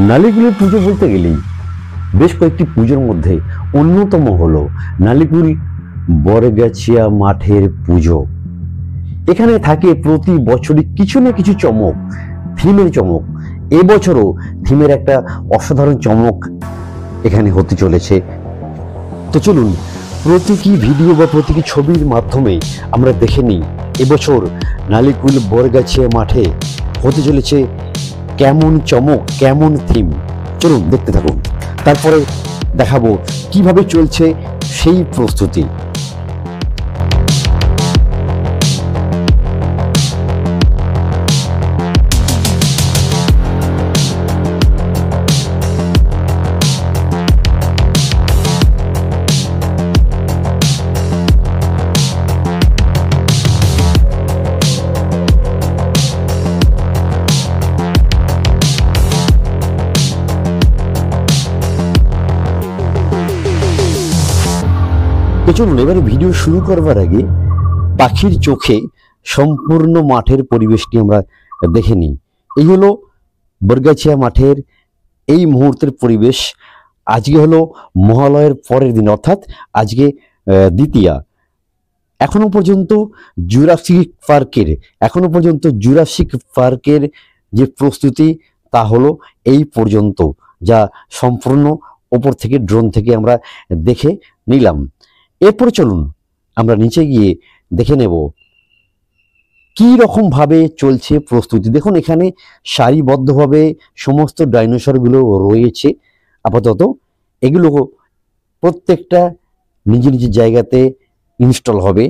নালিকুলের পুজো বলতে গেলেই বেশ কয়েকটি পুজোর মধ্যে অন্যতম হলো নালিকুল বরগাছিয়া মাঠের পুজো। এখানে থাকে প্রতি বছরই কিছু না কিছু চমক, থিমের চমক। এবছরও থিমের একটা অসাধারণ চমক এখানে হতে চলেছে। তো চলুন প্রতীকী ভিডিও বা প্রতীকী ছবির মাধ্যমে আমরা দেখে নিই এবছর নালিকুল বরগাছিয়া মাঠে হতে চলেছে কেমন চমক, কেমন থিম। চলুন দেখতে থাকুন, তারপরে দেখাবো কিভাবে চলছে সেই প্রস্তুতি। তো চলুন এবারে ভিডিও শুরু করবার আগে পাখির চোখে সম্পূর্ণ মাঠের পরিবেশটি আমরা দেখে নিই। এই হলো বরগাছিয়া মাঠের এই মুহূর্তের পরিবেশ। আজকে হলো মহালয়ের পরের দিন, অর্থাৎ আজকে দ্বিতীয়া। এখনো পর্যন্ত জুরাসিক পার্কের যে প্রস্তুতি তা হলো এই পর্যন্ত, যা সম্পূর্ণ ওপর থেকে ড্রোন থেকে আমরা দেখে নিলাম। এরপর চলুন আমরা নিচে গিয়ে দেখে নেব কি রকম ভাবে চলছে প্রস্তুতি। দেখুন এখানে সারিবদ্ধভাবে সমস্ত ডাইনোসরগুলো রয়েছে। আপাতত এগুলো প্রত্যেকটা নিজ নিজ জায়গাতে ইনস্টল হবে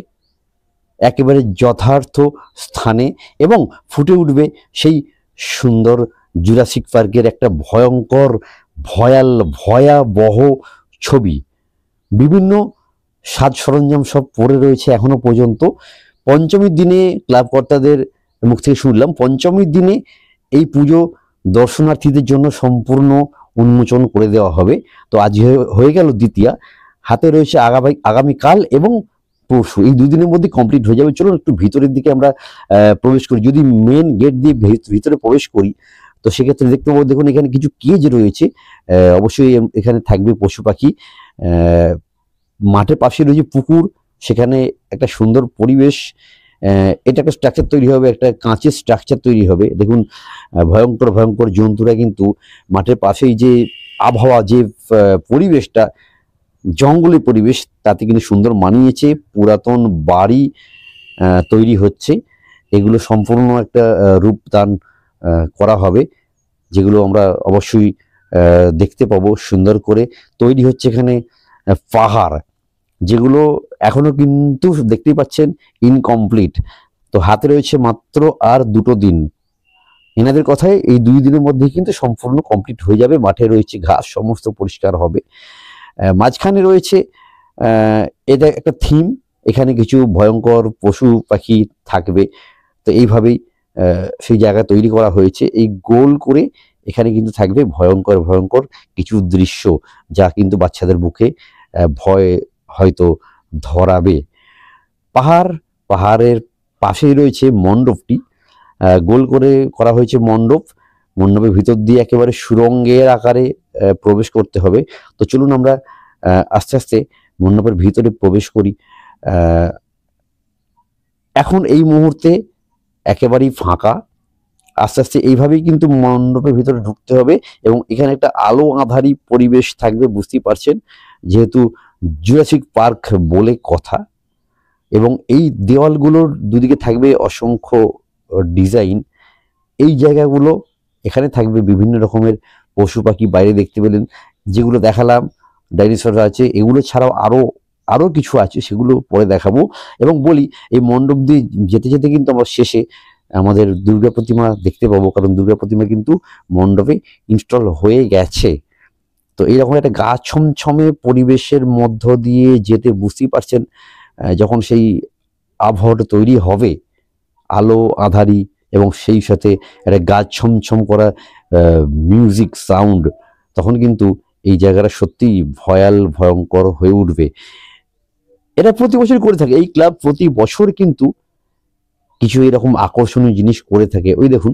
একেবারে যথার্থ স্থানে, এবং ফুটে উঠবে সেই সুন্দর জুরাসিক পার্কের একটা ভয়ঙ্কর ভয়াবহ ছবি। বিভিন্ন সাজ সরঞ্জাম সব পড়ে রয়েছে এখনো পর্যন্ত। পঞ্চমীর দিনে ক্লাব কর্তাদের মুখ থেকে শুনলাম, পঞ্চমীর দিনে এই পুজো দর্শনার্থীদের জন্য সম্পূর্ণ উন্মোচন করে দেওয়া হবে। তো আজ হয়ে গেল দ্বিতীয়া, হাতে রয়েছে আগামীকাল এবং পরশু, এই দুদিনের মধ্যে কমপ্লিট হয়ে যাবে। চলুন একটু ভিতরের দিকে আমরা প্রবেশ করি। যদি মেন গেট দিয়ে ভিতরে প্রবেশ করি তো সেক্ষেত্রে দেখতে পাবো, দেখুন এখানে কিছু কেজ রয়েছে। অবশ্যই এখানে থাকবে পশু পাখি। মাঠের পাশে রয়েছে পুকুর, সেখানে একটা সুন্দর পরিবেশ। এটা একটা স্ট্রাকচার তৈরি হবে, একটা কাঁচের স্ট্রাকচার তৈরি হবে। দেখুন ভয়ঙ্কর ভয়ঙ্কর জন্তুরা কিন্তু মাঠের পাশেই যে আবহাওয়া, যে পরিবেশটা জঙ্গলের পরিবেশ, তাতে কিন্তু সুন্দর মানিয়েছে। পুরাতন বাড়ি তৈরি হচ্ছে, এগুলো সম্পূর্ণ একটা রূপদান করা হবে, যেগুলো আমরা অবশ্যই দেখতে পাবো। সুন্দর করে তৈরি হচ্ছে এখানে পাহাড়, যেগুলো এখনো কিন্তু দেখতেই পাচ্ছেন ইনকমপ্লিট। তো হাতে রয়েছে মাত্র আর 2 দিন। এনাদের কথায় এই 2 দিনের মধ্যে কিন্তু সম্পূর্ণ কমপ্লিট হয়ে যাবে। মাঠে রয়েছে ঘাস, সমস্ত পরিষ্কার হবে। মাঝখানে রয়েছে এটা একটা থিম, এখানে কিছু ভয়ঙ্কর পশু পাখি থাকবে। তো এইভাবেই সেই জায়গা তৈরি করা হয়েছে। এই গোল করে এখানে কিন্তু থাকবে ভয়ঙ্কর ভয়ঙ্কর কিছু দৃশ্য, যা কিন্তু বাচ্চাদের মুখে ভয় হয়তো ধরাবে। পাহাড়ের পাশেই রয়েছে মণ্ডপটি, গোল করে করা হয়েছে মণ্ডপের ভিতর দিয়ে একেবারে সুরঙ্গের আকারে প্রবেশ করতে হবে। তো চলুন আমরা আস্তে আস্তে মণ্ডপের ভিতরে প্রবেশ করি। এখন এই মুহূর্তে একেবারেই ফাঁকা। আস্তে আস্তে এইভাবেই কিন্তু মণ্ডপের ভিতরে ঢুকতে হবে, এবং এখানে একটা আলো আঁধারি পরিবেশ থাকবে, বুঝতেই পারছেন, যেহেতু জুরাসিক পার্ক বলে কথা। এবং এই দেওয়ালগুলোর দুদিকে থাকবে অসংখ্য ডিজাইন। এই জায়গাগুলো এখানে থাকবে বিভিন্ন রকমের পশু পাখি, বাইরে দেখতে পেলেন যেগুলো দেখালাম, ডাইনোসর আছে। এগুলো ছাড়াও আরো কিছু আছে, সেগুলো পরে দেখাবো। এবং বলি, এই মণ্ডপ দিয়ে যেতে যেতে কিন্তু আমরা শেষে আমাদের দুর্গা প্রতিমা দেখতে পাবো, কারণ দুর্গা প্রতিমা কিন্তু মণ্ডপে ইনস্টল হয়ে গেছে। তো এইরকম একটা গা ছমছমে পরিবেশের মধ্য দিয়ে যেতে, বুঝতেই পারছেন, যখন সেই আবহাওয়াটা তৈরি হবে, আলো আঁধারি এবং সেই সাথে একটা গা ছমছম করা মিউজিক সাউন্ড, তখন কিন্তু এই জায়গাটা সত্যিই ভয়ঙ্কর হয়ে উঠবে। এটা প্রতি বছর করে থাকে এই ক্লাব, প্রতি বছর কিন্তু কিছু এরকম আকর্ষণীয় জিনিস করে থাকে। ওই দেখুন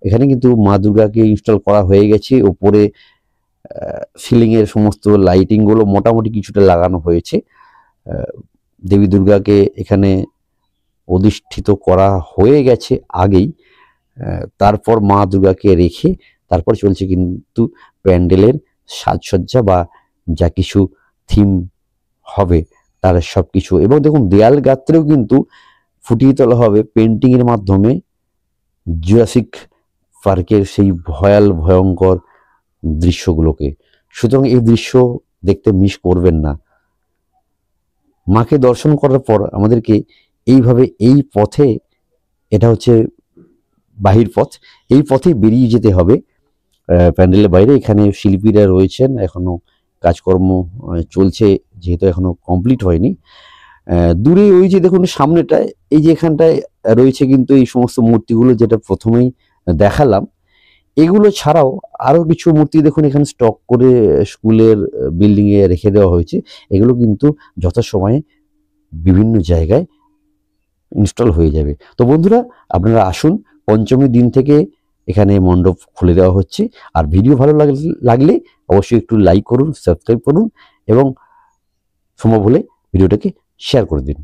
এখানে কিন্তু মা দুর্গাকে ইনস্টল করা হয়ে গেছে। ওপরে সিলিংয়ের সমস্ত লাইটিংগুলো মোটামুটি কিছুটা লাগানো হয়েছে। দেবী দুর্গাকে এখানে অধিষ্ঠিত করা হয়ে গেছে আগেই। তারপর মা দুর্গাকে রেখে তারপর চলছে কিন্তু প্যান্ডেলের সাজসজ্জা বা যা কিছু থিম হবে তার সব কিছু। এবং দেখুন দেয়াল গাত্রেও কিন্তু ফুটিয়ে তোলা হবে পেন্টিংয়ের মাধ্যমে জুরাসিক পার্কের সেই ভয়ঙ্কর দৃশ্যগুলোকে। সুতরাং এই দৃশ্য দেখতে মিস করবেন না। মাকে দর্শন করার পর আমাদেরকে এইভাবে এই পথে, এটা হচ্ছে বাহির পথ, এই পথে বেরিয়ে যেতে হবে প্যান্ডেলের বাইরে। এখানে শিল্পীরা রয়েছেন, এখনো কাজকর্ম চলছে যেহেতু এখনো কমপ্লিট হয়নি। দূরে ওই যে দেখুন সামনেটায়, এই যে এখানটায় রয়েছে কিন্তু এই সমস্ত মূর্তিগুলো যেটা প্রথমেই দেখালাম। এগুলো ছাড়াও আরও কিছু মূর্তি দেখুন এখানে স্টক করে স্কুলের বিল্ডিংয়ে রেখে দেওয়া হয়েছে। এগুলো কিন্তু যথাসময়ে বিভিন্ন জায়গায় ইনস্টল হয়ে যাবে। তো বন্ধুরা, আপনারা আসুন, পঞ্চমীর দিন থেকে এখানে মণ্ডপ খুলে দেওয়া হচ্ছে। আর ভিডিও ভালো লাগলে অবশ্যই একটু লাইক করুন, সাবস্ক্রাইব করুন এবং সম্ভব হলে ভিডিওটাকে শেয়ার করে দিন।